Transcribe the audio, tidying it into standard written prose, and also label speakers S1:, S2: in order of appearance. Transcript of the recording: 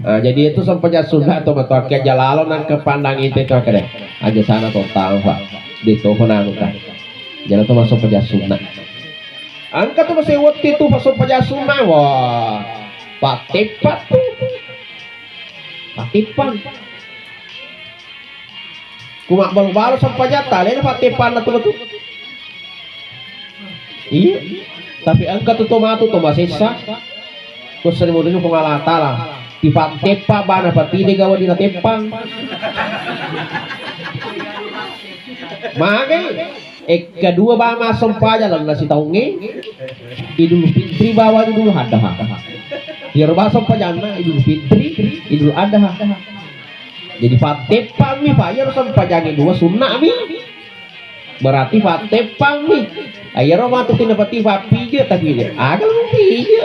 S1: Jadi itu sampainya sunnah atau betul ke jalalonan ke pandang itu kade aja sana total pak di itu penanu kan jalan itu masuk sampainya sunnah angka tuh masih waktu itu masuk sampainya sunnah wah pak tepat tuh pak tipan kumak baru sampainya tali pak tipan itu betul iya tapi angka tuh tomato masih sah terus sering modalnya pengalata lah tipat tepa bana pati de gawa dina tepang magai kedua ba masam paja lang nasi taunge idul fitri bawa dulu hadha biar basam pajana idul fitri idul adha jadi pat tepang mi bayar sam pajane dua sunnah mi berarti pat tepang mi ayar ma tu tina pati papi je tapi dia agal mi je